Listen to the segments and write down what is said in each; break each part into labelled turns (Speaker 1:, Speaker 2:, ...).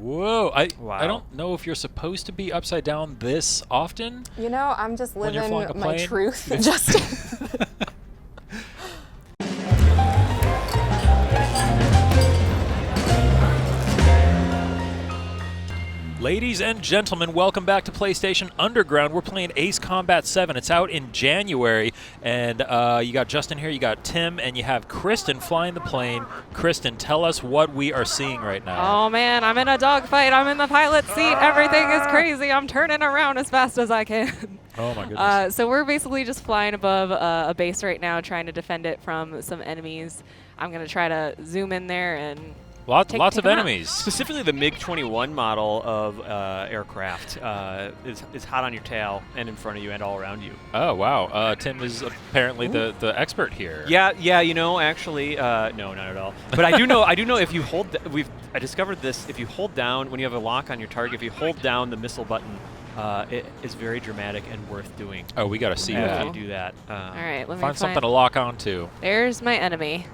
Speaker 1: Whoa!
Speaker 2: Wow.
Speaker 1: I don't know if you're supposed to be upside down this often.
Speaker 3: You know, I'm just
Speaker 1: When you're
Speaker 3: living
Speaker 1: flying a
Speaker 3: my
Speaker 1: plane?
Speaker 3: truth. Just.
Speaker 1: Ladies and gentlemen, welcome back to PlayStation Underground. We're playing Ace Combat 7. It's out in January, and you got Justin here, you got Tim, and you have Kristen flying the plane. Kristen, tell us what we are seeing right now.
Speaker 4: Oh man, I'm in a dogfight. I'm in the pilot seat. Everything is crazy. I'm turning around as fast as I can.
Speaker 1: Oh my goodness.
Speaker 4: So we're basically just flying above a base right now, trying to defend it from some enemies. I'm gonna try to zoom in there and
Speaker 1: Lots of
Speaker 4: take 'em out.
Speaker 1: enemies.
Speaker 2: Specifically, the MiG-21 model of aircraft is hot on your tail and in front of you and all around you.
Speaker 1: Oh wow. Tim is apparently the expert here.
Speaker 2: Yeah. You know, actually, no, not at all. But I do know if you hold. I discovered this. If you hold down when you have a lock on your target, if you hold down the missile button, it is very dramatic and worth doing.
Speaker 1: Oh, we gotta see
Speaker 2: After
Speaker 1: that.
Speaker 2: you do that.
Speaker 4: all right, let me
Speaker 1: Find something to lock onto.
Speaker 4: There's my enemy.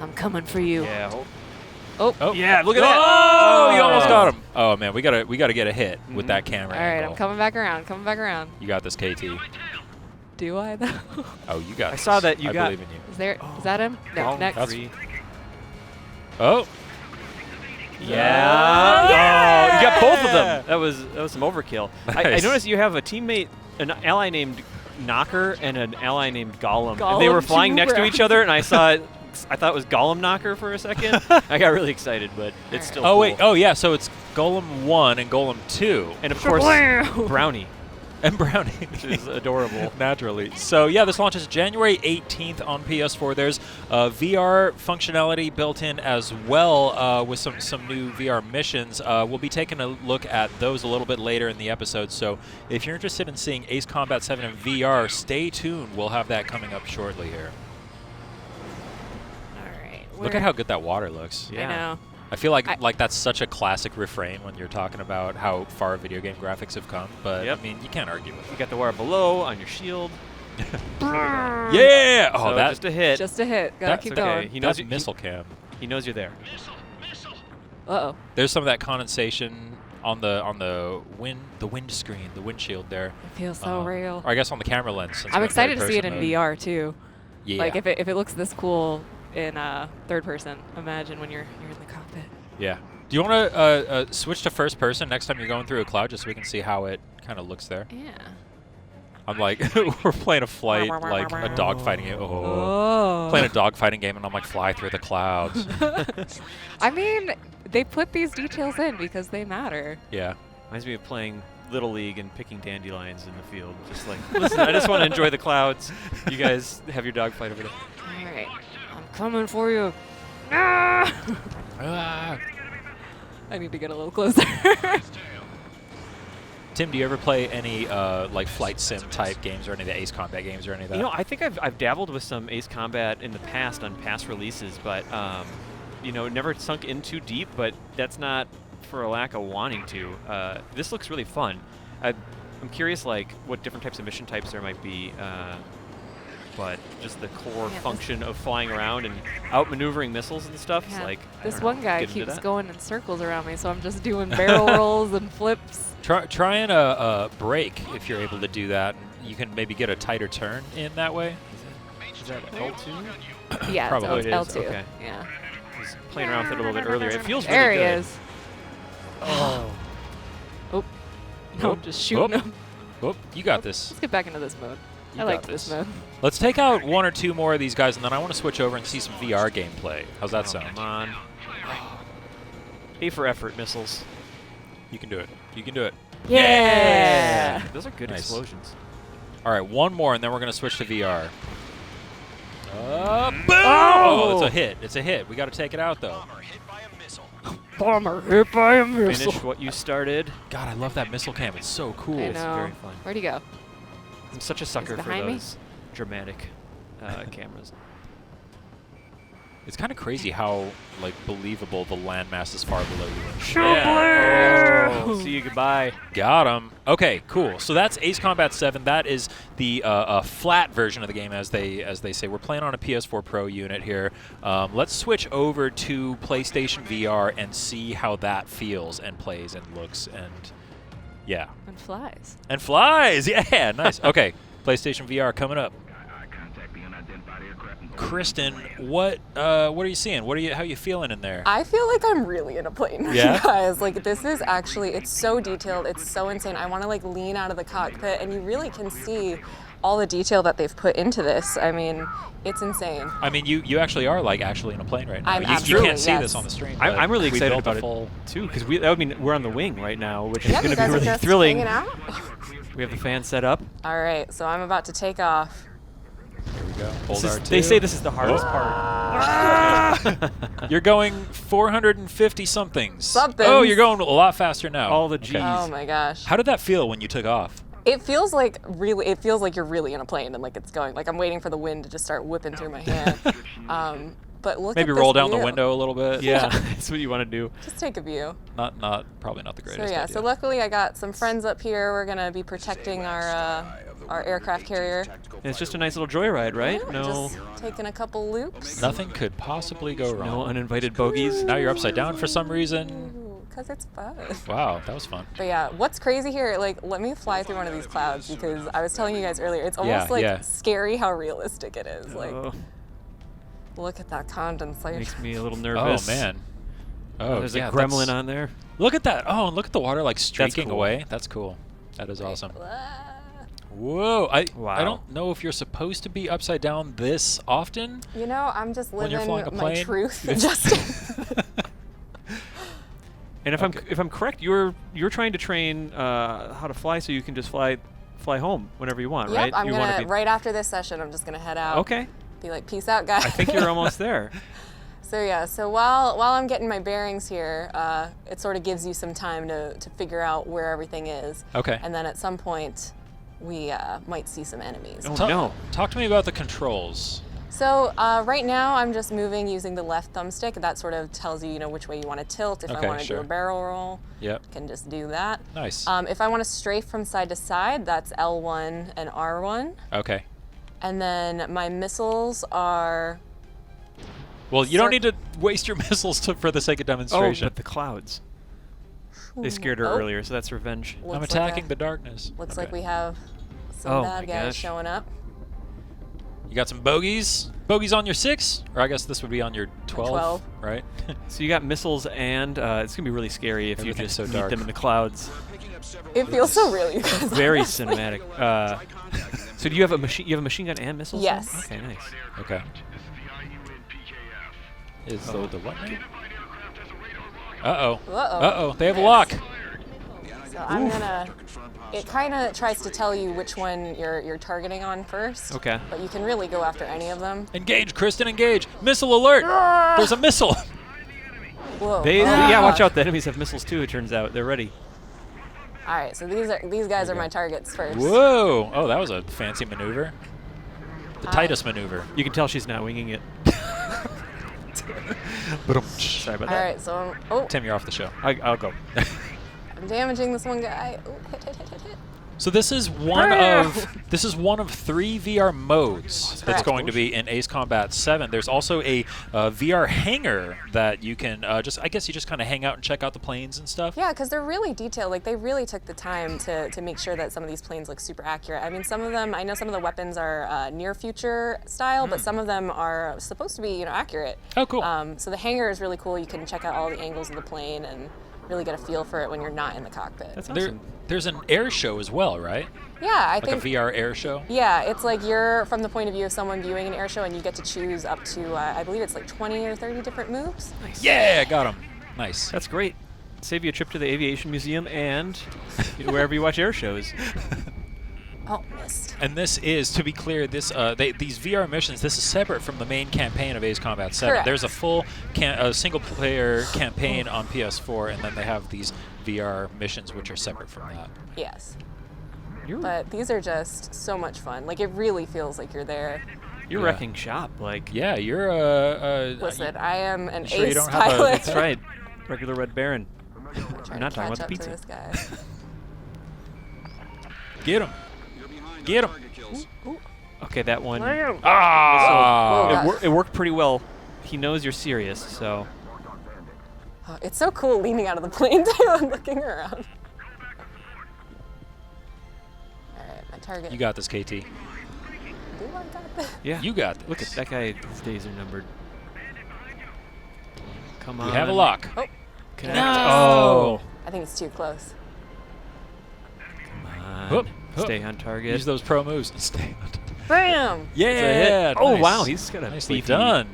Speaker 4: I'm coming for you.
Speaker 2: Yeah.
Speaker 1: Oh
Speaker 2: Yeah, look at that.
Speaker 1: Oh, you almost got him. Oh man, we gotta get a hit with that camera
Speaker 4: All right,
Speaker 1: angle.
Speaker 4: I'm coming back around. Coming back around.
Speaker 1: You got this, KT.
Speaker 4: Do I though?
Speaker 1: Oh, you got
Speaker 2: I
Speaker 1: this.
Speaker 2: saw that you
Speaker 1: I
Speaker 2: got-
Speaker 1: believe in you.
Speaker 4: Is there? Is that him? No.
Speaker 2: Column
Speaker 4: Next.
Speaker 2: three.
Speaker 1: Oh.
Speaker 2: Yeah.
Speaker 1: Yeah.
Speaker 2: Oh, you got both of them. That was some overkill. I
Speaker 1: Nice.
Speaker 2: noticed you have a teammate, an ally named Knocker and an ally named Gollum. And they were
Speaker 4: Gollum
Speaker 2: flying next to
Speaker 4: Jubra.
Speaker 2: each other, and I thought it was Gollum Knocker for a second. I got really excited, but it's still
Speaker 1: Oh
Speaker 2: cool.
Speaker 1: wait. Oh yeah. So it's Golem 1 and Golem 2
Speaker 2: And of course,
Speaker 4: Shablam!
Speaker 2: Brownie,
Speaker 1: and Brownie.
Speaker 2: which is adorable.
Speaker 1: Naturally. So yeah, this launches January 18th on PS4. There's VR functionality built in as well with some new VR missions. We'll be taking a look at those a little bit later in the episode. So if you're interested in seeing Ace Combat 7 in VR, stay tuned. We'll have that coming up shortly here.
Speaker 4: All right.
Speaker 1: Look at how good that water looks.
Speaker 2: Yeah.
Speaker 4: I know.
Speaker 1: I feel like that's such a classic refrain when you're talking about how far video game graphics have come. But
Speaker 2: Yep.
Speaker 1: I mean, you can't argue with
Speaker 2: You
Speaker 1: it.
Speaker 2: got the wire below on your shield.
Speaker 1: Yeah. Oh,
Speaker 2: So
Speaker 1: that
Speaker 2: just a hit.
Speaker 4: Just a hit. Gotta
Speaker 1: That's
Speaker 4: keep
Speaker 2: okay.
Speaker 4: going.
Speaker 2: He knows
Speaker 1: that's missile cam.
Speaker 2: He knows you're there.
Speaker 4: Uh-oh.
Speaker 1: There's some of that condensation on the windscreen, the windshield there.
Speaker 4: It feels so real.
Speaker 1: Or I guess on the camera lens. since
Speaker 4: I'm
Speaker 1: we're
Speaker 4: excited to see it
Speaker 1: third
Speaker 4: in
Speaker 1: person
Speaker 4: VR too.
Speaker 1: mode. Yeah.
Speaker 4: Like if it looks this cool in third person, imagine when you're in the cockpit.
Speaker 1: Yeah. Do you want to switch to first person next time you're going through a cloud, just so we can see how it kind of looks there?
Speaker 4: Yeah.
Speaker 1: I'm like, we're playing a flight, like a dogfighting game. Oh. Playing a dogfighting game, and I'm like, fly through the clouds.
Speaker 4: I mean, they put these details in because they matter.
Speaker 1: Yeah.
Speaker 2: Reminds me of playing Little League and picking dandelions in the field. Just like, listen, I just want to enjoy the clouds. You guys have your dogfight over there.
Speaker 4: All right. I'm coming for you. Ah!
Speaker 1: Ah.
Speaker 4: I need to get a little closer.
Speaker 1: Tim, do you ever play any like flight sim type games or any of the Ace Combat games or any of that?
Speaker 2: You know, I think I've dabbled with some Ace Combat in the past on past releases, but you know, never sunk in too deep. But that's not for a lack of wanting to. This looks really fun. I'm curious, like, what different types of mission types there might be. But just the core function of flying around and outmaneuvering missiles and stuff.
Speaker 4: Yeah.
Speaker 2: Is like I
Speaker 4: This
Speaker 2: don't know,
Speaker 4: one guy
Speaker 2: get into
Speaker 4: keeps
Speaker 2: that.
Speaker 4: going in circles around me, so I'm just doing barrel rolls and flips.
Speaker 1: Try and brake if you're able to do that. And you can maybe get a tighter turn in that way.
Speaker 2: Is that L2?
Speaker 4: Yeah,
Speaker 1: Probably
Speaker 4: it's
Speaker 2: it is,
Speaker 4: L2.
Speaker 2: okay.
Speaker 4: Yeah.
Speaker 2: I was playing around with it a little bit earlier. It feels really
Speaker 4: There he
Speaker 2: good.
Speaker 4: is.
Speaker 2: Oh.
Speaker 4: Oh. No,
Speaker 1: Whoop,
Speaker 4: just shooting
Speaker 1: whoop.
Speaker 4: him.
Speaker 1: Whoop, you got this.
Speaker 4: Let's get back into this mode.
Speaker 1: You
Speaker 4: I like
Speaker 1: got
Speaker 4: this
Speaker 1: this.
Speaker 4: mode.
Speaker 1: Let's take out one or two more of these guys, and then I want to switch over and see some VR gameplay. How's that sound?
Speaker 2: Come on. A for effort missiles.
Speaker 1: You can do it. You can do it.
Speaker 4: Yeah.
Speaker 2: Those are good
Speaker 1: Nice.
Speaker 2: explosions.
Speaker 1: All right, one more, and then we're going to switch to VR. Boom!
Speaker 4: Oh!
Speaker 1: It's a hit. It's a hit. We got to take it out, though.
Speaker 4: Bomber hit by a missile.
Speaker 2: Finish what you started.
Speaker 1: God, I love that missile cam. It's so cool.
Speaker 4: I
Speaker 2: It's
Speaker 4: know.
Speaker 2: very fun.
Speaker 4: Where'd he go?
Speaker 2: I'm such a sucker for
Speaker 4: behind me?
Speaker 2: those dramatic cameras.
Speaker 1: It's kind of crazy how like believable the landmass is far below you.
Speaker 2: Yeah. Oh, see you, goodbye.
Speaker 1: Got him. Okay, cool. So that's Ace Combat 7. That is the flat version of the game, as they say. We're playing on a PS4 Pro unit here. Let's switch over to PlayStation VR and see how that feels and plays and looks and yeah.
Speaker 4: And flies.
Speaker 1: And flies. Yeah, nice. Okay, PlayStation VR coming up. Kristen, what are you seeing? How are you feeling in there?
Speaker 3: I feel like I'm really in a plane,
Speaker 1: Yeah?
Speaker 3: guys. Like, this is actually, it's so detailed, it's so insane. I want to like lean out of the cockpit, and you really can see all the detail that they've put into this. I mean, it's insane.
Speaker 1: I mean, you actually are like actually in a plane right now.
Speaker 3: I'm
Speaker 1: you
Speaker 3: absolutely,
Speaker 1: can't see
Speaker 3: yes.
Speaker 1: this on the stream.
Speaker 2: I'm really
Speaker 1: we
Speaker 2: excited
Speaker 1: built a
Speaker 2: about
Speaker 1: full
Speaker 2: it too, because that would mean we're on the wing right now, which
Speaker 3: Yeah,
Speaker 2: is
Speaker 3: you
Speaker 2: going to
Speaker 3: guys
Speaker 2: be
Speaker 3: are
Speaker 2: really
Speaker 3: just
Speaker 2: thrilling.
Speaker 3: hanging out.
Speaker 2: We have the fan set up.
Speaker 3: All right, so I'm about to take off.
Speaker 1: Here we go. Hold R2.
Speaker 2: They say this is the hardest part.
Speaker 1: You're going 450 somethings.
Speaker 3: Somethings.
Speaker 1: Oh, you're going a lot faster now.
Speaker 2: All the
Speaker 1: Okay.
Speaker 2: Gs.
Speaker 3: Oh my gosh.
Speaker 1: How did that feel when you took off?
Speaker 3: It feels like you're really in a plane and like it's going. Like I'm waiting for the wind to just start whipping through my hand. But look
Speaker 1: Maybe
Speaker 3: at this
Speaker 1: roll down the
Speaker 3: view.
Speaker 1: window a little bit.
Speaker 2: Yeah, that's what you want to do.
Speaker 3: Just take a view.
Speaker 1: Probably not the
Speaker 3: So
Speaker 1: greatest
Speaker 3: yeah,
Speaker 1: idea.
Speaker 3: so luckily I got some friends up here. We're gonna be protecting our aircraft carrier.
Speaker 2: And it's just a nice little joyride, right?
Speaker 3: Yeah,
Speaker 2: No,
Speaker 3: Just taking a couple loops.
Speaker 1: Nothing could possibly go wrong.
Speaker 2: no uninvited bogeys.
Speaker 1: Now you're upside down for some reason.
Speaker 3: Because it's fun.
Speaker 1: Wow, that was fun.
Speaker 3: But yeah, what's crazy here, like, let me fly through one of these clouds because I was telling you guys earlier, it's almost
Speaker 1: Yeah.
Speaker 3: scary how realistic it is. Like,
Speaker 2: Oh,
Speaker 3: look at that condensation.
Speaker 2: makes me a little
Speaker 1: Oh
Speaker 2: nervous.
Speaker 1: man. Oh,
Speaker 2: There's
Speaker 1: yeah,
Speaker 2: a gremlin
Speaker 1: that's-
Speaker 2: on there.
Speaker 1: Look at that. Oh, and look at the water like streaking
Speaker 2: cool.
Speaker 1: away. That's cool. That is awesome.
Speaker 3: Ah.
Speaker 1: Whoa. I
Speaker 2: Wow.
Speaker 1: don't know if you're supposed to be upside down this often.
Speaker 3: You know, I'm just
Speaker 1: When you're
Speaker 3: living
Speaker 1: flying a
Speaker 3: my
Speaker 1: plane?
Speaker 3: truth.
Speaker 1: It's-
Speaker 3: Just
Speaker 2: And if I'm correct, you're trying to train how to fly so you can just fly home whenever you want,
Speaker 3: yep,
Speaker 2: right?
Speaker 3: I'm
Speaker 2: you wanna
Speaker 3: gonna
Speaker 2: be
Speaker 3: right after this session. I'm just gonna head out.
Speaker 2: okay.
Speaker 3: Be like, peace out, guys.
Speaker 2: I think you're almost there.
Speaker 3: So yeah, so while I'm getting my bearings here, it sort of gives you some time to figure out where everything is.
Speaker 1: Okay.
Speaker 3: And then at some point, we might see some enemies.
Speaker 2: Oh,
Speaker 1: Ta-
Speaker 2: no.
Speaker 1: Talk to me about the controls.
Speaker 3: So right now, I'm just moving using the left thumbstick. That sort of tells you, which way you want to tilt. If
Speaker 1: Okay,
Speaker 3: I want to
Speaker 1: sure.
Speaker 3: do a barrel roll,
Speaker 1: Yep.
Speaker 3: I can just do that.
Speaker 1: Nice.
Speaker 3: If I want to strafe from side to side, that's L1 and R1.
Speaker 1: Okay.
Speaker 3: And then my missiles are.
Speaker 1: Well, you don't need to waste your missiles for the sake of
Speaker 2: Oh,
Speaker 1: demonstration.
Speaker 2: but the clouds. They scared her
Speaker 3: Oh.
Speaker 2: earlier, so that's revenge.
Speaker 1: I'm
Speaker 3: Looks like
Speaker 1: attacking the darkness.
Speaker 3: Looks
Speaker 1: Okay.
Speaker 3: like we have some
Speaker 2: Oh
Speaker 3: bad
Speaker 2: my
Speaker 3: guys
Speaker 2: gosh.
Speaker 3: showing up.
Speaker 1: You got some bogeys? Bogeys on your 6? Or I guess this would be on your 12,
Speaker 3: 12.
Speaker 1: right?
Speaker 2: So you got missiles, and it's gonna be really scary if you
Speaker 1: Everything's
Speaker 2: just
Speaker 1: so
Speaker 2: meet
Speaker 1: dark.
Speaker 2: them in the clouds.
Speaker 3: It feels so real, you guys.
Speaker 2: Very cinematic. So do you have a machine? You have a machine gun and missiles? then?
Speaker 3: Yes.
Speaker 2: Okay, nice.
Speaker 1: Okay. Is the what now? Uh-oh.
Speaker 3: Uh-oh.
Speaker 1: Uh-oh. They have a lock.
Speaker 3: So I'm gonna. It kind of tries to tell you which one you're targeting on first.
Speaker 2: Okay.
Speaker 3: But you can really go after any of them.
Speaker 1: Engage, Kristen, engage. Missile alert. There's a missile.
Speaker 3: Whoa.
Speaker 2: Yeah, watch out. The enemies have missiles too. It turns out they're ready.
Speaker 3: All right, so these guys are my targets first.
Speaker 1: Whoa. Oh, that was a fancy maneuver. The Titus maneuver.
Speaker 2: You can tell she's not winging it. Sorry about
Speaker 3: All
Speaker 2: that.
Speaker 3: right, so oh,
Speaker 1: Tim, you're off the show.
Speaker 2: I'll go.
Speaker 3: I'm damaging this one guy. Oh, hit, hit, hit, hit, hit.
Speaker 1: So this is one of 3 VR modes that's
Speaker 3: Correct.
Speaker 1: going to be in Ace Combat 7. There's also a VR hangar that you can I guess you just kind of hang out and check out the planes and stuff.
Speaker 3: Yeah, because they're really detailed. Like, they really took the time to make sure that some of these planes look super accurate. I mean, some of them, I know some of the weapons are near future style, but some of them are supposed to be, accurate.
Speaker 1: Oh, cool.
Speaker 3: So the hangar is really cool. You can check out all the angles of the plane and really get a feel for it when you're not in the cockpit.
Speaker 2: That's
Speaker 1: There,
Speaker 2: awesome.
Speaker 1: there's an air show as well, right?
Speaker 3: Yeah, I
Speaker 1: Like
Speaker 3: think.
Speaker 1: a VR air show?
Speaker 3: Yeah, it's like you're from the point of view of someone viewing an air show, and you get to choose up to, I believe it's like 20 or 30 different moves.
Speaker 1: Yeah, got him. Nice.
Speaker 2: That's great. Save you a trip to the aviation museum and wherever you watch air shows.
Speaker 3: Oh, missed.
Speaker 1: And this is, to be clear, these VR missions, this is separate from the main campaign of Ace Combat 7.
Speaker 3: Correct.
Speaker 1: There's a full single-player campaign on PS4, and then they have these VR missions which are separate from that.
Speaker 3: Yes.
Speaker 2: You're
Speaker 3: But these are just so much fun. Like, it really feels like you're there.
Speaker 2: you're
Speaker 1: Yeah.
Speaker 2: wrecking shop. Like
Speaker 1: Yeah, you're
Speaker 3: Listen, I am an
Speaker 1: sure you
Speaker 3: ace
Speaker 1: don't have a-
Speaker 3: pilot.
Speaker 2: that's right. Regular Red Baron. We're not talking about the
Speaker 3: To
Speaker 2: pizza.
Speaker 3: this guy.
Speaker 1: Get him. Get him.
Speaker 2: Okay, that one.
Speaker 1: Ah!
Speaker 3: Oh,
Speaker 2: It worked pretty well. He knows you're serious, so.
Speaker 3: Oh, it's so cool leaning out of the plane too and looking around. All right, my target.
Speaker 1: You got this, KT.
Speaker 3: Do I got this?
Speaker 2: Yeah.
Speaker 1: You got this.
Speaker 2: Look at that guy. His days are numbered. Come on.
Speaker 1: We have a lock.
Speaker 3: Oh,
Speaker 2: Connect.
Speaker 1: No.
Speaker 3: I think it's too close.
Speaker 2: Come on.
Speaker 1: Whoop, whoop.
Speaker 2: Stay on target.
Speaker 1: Use those pro moves and stay on.
Speaker 3: Bam!
Speaker 1: Yeah.
Speaker 2: Oh,
Speaker 1: nice.
Speaker 2: wow. He's got a
Speaker 1: Nicely
Speaker 2: beefy-
Speaker 1: done.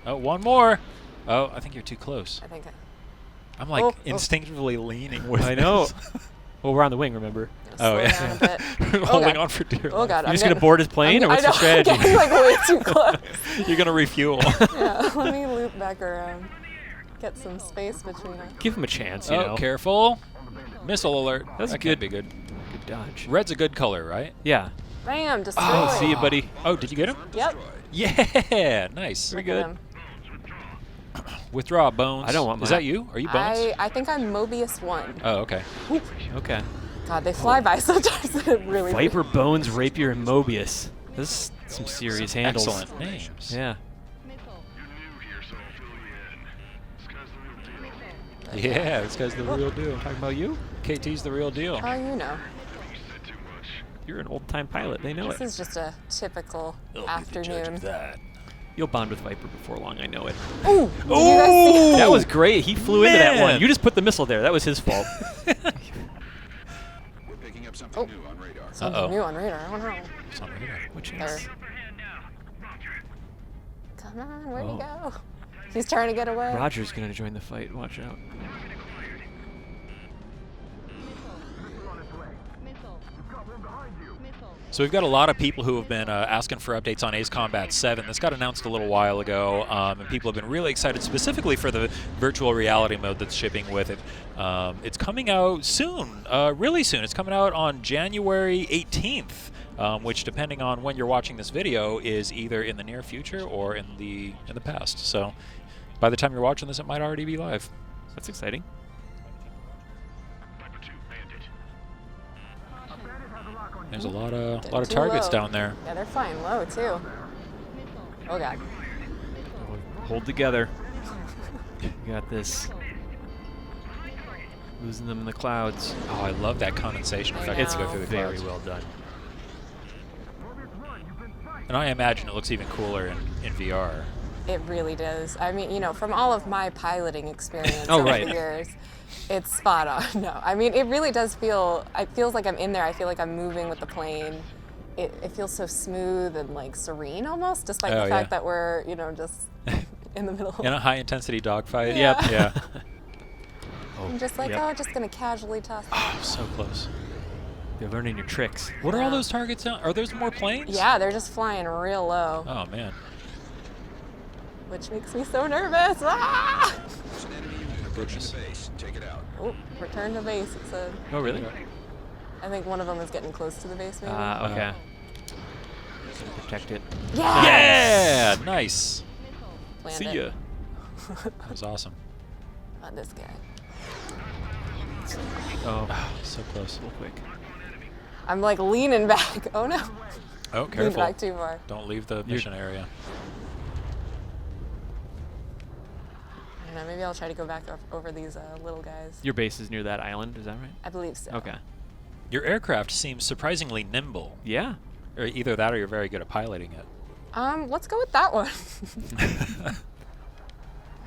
Speaker 1: Oh, one more. Oh, I think you're too close.
Speaker 3: I think
Speaker 1: I'm like
Speaker 3: Oh.
Speaker 1: instinctively leaning with
Speaker 2: I know.
Speaker 1: this.
Speaker 2: Well, we're on the wing, remember?
Speaker 1: Oh,
Speaker 3: slow
Speaker 1: yeah.
Speaker 3: down a bit.
Speaker 1: Holding
Speaker 3: God.
Speaker 1: on for dear
Speaker 3: Oh
Speaker 1: life.
Speaker 3: god,
Speaker 2: You're just going to board his plane, or what's
Speaker 3: I
Speaker 2: your
Speaker 3: know,
Speaker 2: strategy?
Speaker 3: I'm getting like way too close.
Speaker 1: You're going to refuel.
Speaker 3: Yeah, let me loop back around. Get some space between us.
Speaker 2: Give him a chance, you
Speaker 1: Oh,
Speaker 2: know.
Speaker 1: careful. Missile alert.
Speaker 2: That's
Speaker 1: that
Speaker 2: good.
Speaker 1: can't be good.
Speaker 2: Good dodge.
Speaker 1: Red's a good color, right?
Speaker 2: Yeah.
Speaker 3: Bam, destroy.
Speaker 2: Oh, see you, buddy.
Speaker 1: Oh, did you get him?
Speaker 3: Yep.
Speaker 1: Yeah, nice.
Speaker 3: Look
Speaker 2: good.
Speaker 3: at him.
Speaker 1: Withdraw, Bones.
Speaker 2: I don't want
Speaker 1: Is
Speaker 2: mine.
Speaker 1: that you? Are you Bones?
Speaker 3: I think I'm Mobius 1.
Speaker 1: Oh, okay.
Speaker 2: Okay.
Speaker 3: God, they fly by sometimes. It really.
Speaker 2: Viper, Bones, Rapier, and Mobius. This is some serious handles.
Speaker 1: Excellent names.
Speaker 2: Yeah.
Speaker 1: Yeah, this guy's the real deal.
Speaker 2: Talking about you?
Speaker 1: KT's the real deal.
Speaker 3: Oh, you know.
Speaker 2: You're an old-time pilot. They know
Speaker 3: This
Speaker 2: it.
Speaker 3: is just a typical
Speaker 1: I'll be the judge
Speaker 3: afternoon.
Speaker 1: of that.
Speaker 2: You'll bond with Viper before long. I know it.
Speaker 3: Ooh! Did you guys see?
Speaker 2: That was great. He flew into that one.
Speaker 1: Man.
Speaker 2: You just put the missile there. That was his fault.
Speaker 5: We're picking up something new on radar.
Speaker 3: Something new on radar. Oh no.
Speaker 1: It's on radar.
Speaker 2: What
Speaker 3: There.
Speaker 2: chance?
Speaker 3: Come on, where'd
Speaker 2: Oh.
Speaker 3: he go? He's trying to get away.
Speaker 2: Roger's going to join the fight. Watch out.
Speaker 1: So we've got a lot of people who have been asking for updates on Ace Combat 7. This got announced a little while ago, and people have been really excited specifically for the virtual reality mode that's shipping with it. It's coming out soon, really soon. It's coming out on January 18th, which, depending on when you're watching this video, is either in the near future or in the past. So by the time you're watching this, it might already be live.
Speaker 2: That's exciting.
Speaker 1: There's a lot of
Speaker 3: Getting too
Speaker 1: targets
Speaker 3: low.
Speaker 1: down there.
Speaker 3: Yeah, they're flying low too. Oh god.
Speaker 2: Hold together. You got this. Losing them in the clouds.
Speaker 1: Oh, I love that condensation effect.
Speaker 3: It's
Speaker 1: as you go through the
Speaker 2: very
Speaker 1: clouds.
Speaker 2: well done.
Speaker 1: And I imagine it looks even cooler in VR.
Speaker 3: It really does. I mean, you know, from all of my piloting experience
Speaker 2: Oh,
Speaker 3: over
Speaker 2: right.
Speaker 3: the years, it's spot on. No, I mean, it really does feel, it feels like I'm in there. I feel like I'm moving with the plane. It feels so smooth and like serene almost, despite
Speaker 1: Oh,
Speaker 3: the fact
Speaker 1: yeah.
Speaker 3: that we're, you know, just in the middle.
Speaker 1: In a high intensity dogfight.
Speaker 3: Yeah.
Speaker 1: Yep. Yeah.
Speaker 3: I'm just like,
Speaker 2: Yep.
Speaker 3: oh, just gonna casually toss that.
Speaker 1: Oh, so close.
Speaker 2: They're learning your tricks.
Speaker 1: What are all
Speaker 3: Yeah.
Speaker 1: those targets down? Are those more planes?
Speaker 3: Yeah, they're just flying real low,
Speaker 1: Oh man.
Speaker 3: which makes me so nervous. Ah!
Speaker 5: There's an enemy unit approaching
Speaker 1: Goodness.
Speaker 5: the base. Take it out.
Speaker 3: Oh, return to base, it said.
Speaker 2: Oh, really?
Speaker 3: I think one of them is getting close to the base, maybe.
Speaker 2: Okay. Protect it.
Speaker 1: Yeah. Nice.
Speaker 3: Planned
Speaker 2: See
Speaker 3: it.
Speaker 2: ya.
Speaker 1: That was awesome.
Speaker 3: Not this guy.
Speaker 2: Oh,
Speaker 1: Oh, so close.
Speaker 2: real quick.
Speaker 3: I'm like leaning back. Oh no.
Speaker 1: Oh,
Speaker 3: Leaned
Speaker 1: careful.
Speaker 3: back too far.
Speaker 1: Don't leave the mission area.
Speaker 3: I don't know, maybe I'll try to go back over these little guys.
Speaker 2: Your base is near that island, is that right?
Speaker 3: I believe so.
Speaker 2: Okay.
Speaker 1: Your aircraft seems surprisingly nimble.
Speaker 2: Yeah.
Speaker 1: Or either that or you're very good at piloting it.
Speaker 3: Let's go with that one. All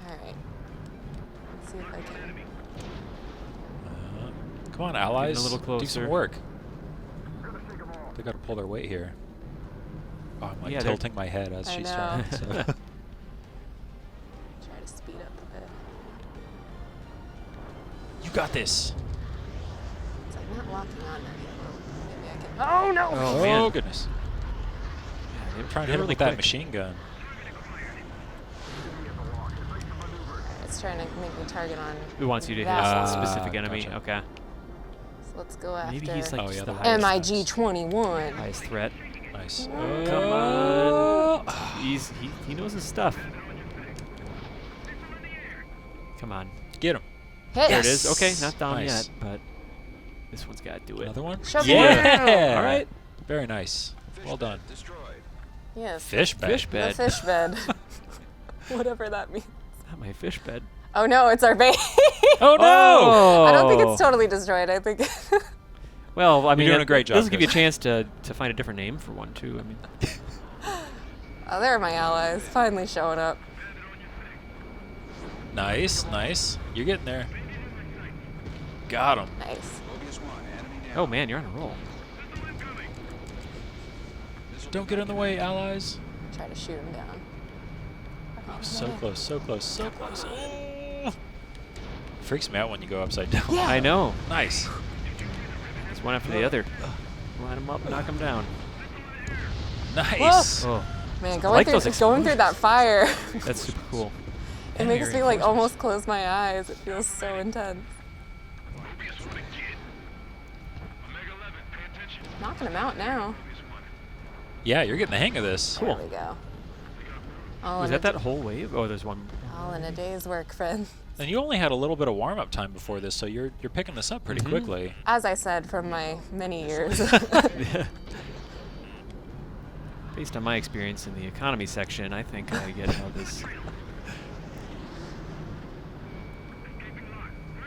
Speaker 3: right. Let's see if I can.
Speaker 1: Come on, allies.
Speaker 2: little
Speaker 1: Do some
Speaker 2: closer.
Speaker 1: work. They got to pull their weight here. Oh, I'm like
Speaker 2: Yeah, they're-
Speaker 1: tilting my head as
Speaker 3: I
Speaker 1: she's
Speaker 3: know.
Speaker 1: trying. So.
Speaker 3: Try to speed up a bit.
Speaker 1: You got this.
Speaker 3: It's like not locking on anymore. Maybe I can. Oh no!
Speaker 2: Oh,
Speaker 1: Oh,
Speaker 2: man.
Speaker 1: goodness.
Speaker 2: They were
Speaker 1: Trying to hit it with that machine gun.
Speaker 3: It's trying to make me target on.
Speaker 2: It wants you to hit
Speaker 3: that
Speaker 2: a
Speaker 3: one.
Speaker 2: specific enemy.
Speaker 1: Gotcha.
Speaker 2: Okay.
Speaker 3: So let's go after.
Speaker 2: Maybe he's like
Speaker 1: Oh,
Speaker 2: just
Speaker 1: yeah,
Speaker 2: the
Speaker 1: the
Speaker 2: highest,
Speaker 3: MiG 21.
Speaker 2: highest threat.
Speaker 1: Nice.
Speaker 2: Come on. He knows his stuff. Come on.
Speaker 1: Get him.
Speaker 3: Hit.
Speaker 2: There it is. Okay, not down
Speaker 1: Nice.
Speaker 2: yet, but this one's got to do it.
Speaker 1: Another one?
Speaker 3: Shove
Speaker 1: Yeah.
Speaker 2: All right.
Speaker 1: Very nice. Well done.
Speaker 5: Destroyed.
Speaker 3: Yes.
Speaker 1: Fish bed.
Speaker 2: Fish
Speaker 3: The
Speaker 2: bed.
Speaker 3: fish bed. Whatever that means.
Speaker 2: Not my fish bed.
Speaker 3: Oh no, it's our base.
Speaker 1: Oh no!
Speaker 3: I don't think it's totally destroyed. I think.
Speaker 2: Well, I mean,
Speaker 1: doing a great job,
Speaker 2: This will give you a
Speaker 1: Chris.
Speaker 2: chance to find a different name for one too. I mean,
Speaker 3: Oh, there are my allies finally showing up.
Speaker 1: Nice, nice. You're getting there. Got him.
Speaker 3: Nice.
Speaker 5: Focus 1. Enemy down.
Speaker 2: oh man, you're on a roll.
Speaker 1: Don't get in the way, allies.
Speaker 3: Try to shoot him down.
Speaker 1: So close, so close, so close. Oh. Freaks me out when you go upside down.
Speaker 3: Yeah.
Speaker 2: I know.
Speaker 1: Nice.
Speaker 2: It's one after the other. Line them up, knock them down.
Speaker 1: Nice.
Speaker 2: Oh,
Speaker 3: Man,
Speaker 2: I
Speaker 3: going
Speaker 2: like
Speaker 3: through
Speaker 2: those
Speaker 3: going through that fire.
Speaker 2: that's super cool.
Speaker 3: It makes
Speaker 1: Enemy
Speaker 3: me like
Speaker 1: reinforcements.
Speaker 3: almost close my eyes. It feels so intense. Knocking him out now.
Speaker 1: Yeah, you're getting the hang of this.
Speaker 3: There we go. All
Speaker 2: Was
Speaker 3: in
Speaker 2: that
Speaker 3: a,
Speaker 2: that whole wave? Oh, there's one.
Speaker 3: all in a day's work, friend.
Speaker 1: And you only had a little bit of warm-up time before this, so you're picking this up pretty quickly.
Speaker 3: As I said, from my many years.
Speaker 2: Based on my experience in the economy section, I think I get how this.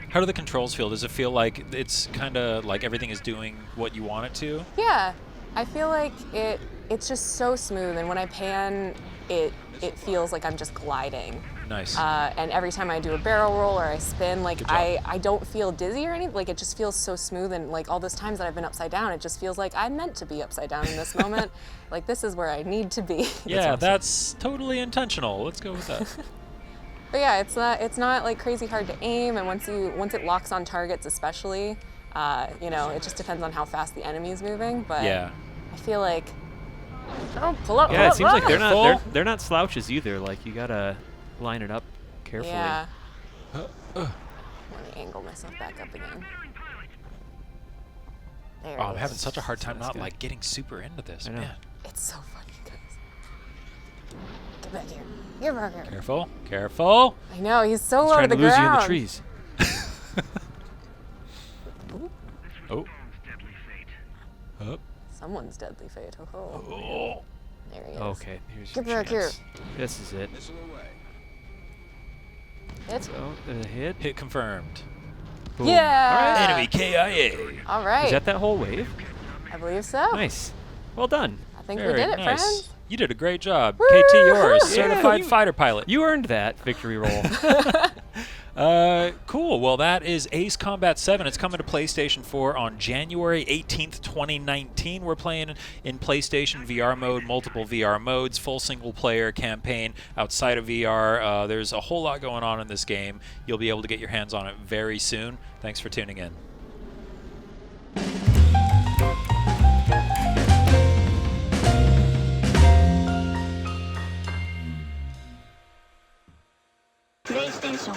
Speaker 1: How do the controls feel? Does it feel like it's kind of like everything is doing what you want it to?
Speaker 3: Yeah, I feel like it's just so smooth, and when I pan, it feels like I'm just gliding.
Speaker 1: Nice.
Speaker 3: And every time I do a barrel roll or I spin, like
Speaker 1: Good job.
Speaker 3: I don't feel dizzy or anything. Like it just feels so smooth, and like all those times that I've been upside down, it just feels like I'm meant to be upside down in this moment. Like this is where I need to be.
Speaker 1: Yeah,
Speaker 2: awesome.
Speaker 1: that's totally intentional. Let's go with that.
Speaker 3: But yeah, it's not like crazy hard to aim, and once it locks on targets, especially, you know, it just depends on how fast the enemy is moving. But
Speaker 1: Yeah.
Speaker 3: I feel like oh, pull up.
Speaker 2: Yeah,
Speaker 3: pull
Speaker 2: it
Speaker 3: up,
Speaker 2: seems like
Speaker 3: pull
Speaker 2: they're
Speaker 3: up.
Speaker 2: not they're not slouches either. Like you gotta line it up carefully.
Speaker 3: Yeah. Let me angle myself back up again. There
Speaker 1: Oh,
Speaker 3: it
Speaker 1: I'm
Speaker 3: is.
Speaker 1: having such a hard time
Speaker 2: That's
Speaker 1: not
Speaker 2: good.
Speaker 1: like getting super into this.
Speaker 2: I know.
Speaker 1: Man.
Speaker 3: It's so funny, guys. Get back here. Get back here.
Speaker 1: Careful, careful.
Speaker 3: I know, he's so low to
Speaker 2: Trying
Speaker 3: the
Speaker 2: to lose you in
Speaker 3: ground.
Speaker 2: the trees.
Speaker 1: Oh. Up.
Speaker 3: Someone's deadly fate. Oh,
Speaker 1: Oh.
Speaker 3: there he is.
Speaker 2: Okay, here's
Speaker 3: Get
Speaker 2: your
Speaker 3: back here.
Speaker 2: chance. This is it.
Speaker 5: Missile away.
Speaker 3: It's
Speaker 2: So the hit.
Speaker 1: Hit confirmed.
Speaker 2: Boom.
Speaker 3: yeah.
Speaker 1: Enemy KIA.
Speaker 3: All right.
Speaker 2: Is that that whole wave?
Speaker 3: I believe so.
Speaker 2: Nice. Well done.
Speaker 3: I think
Speaker 1: Very
Speaker 3: we did it,
Speaker 1: nice.
Speaker 3: friends.
Speaker 1: You did a great job. KT, yours.
Speaker 3: Yeah,
Speaker 1: Certified
Speaker 2: you-
Speaker 1: fighter pilot.
Speaker 2: You earned that victory roll.
Speaker 1: Cool. Well, that is Ace Combat 7. It's coming to PlayStation 4 on January 18th, 2019. We're playing in PlayStation VR mode, multiple VR modes, full single-player campaign outside of VR. There's a whole lot going on in this game. You'll be able to get your hands on it very soon. Thanks for tuning in.
Speaker 6: PlayStation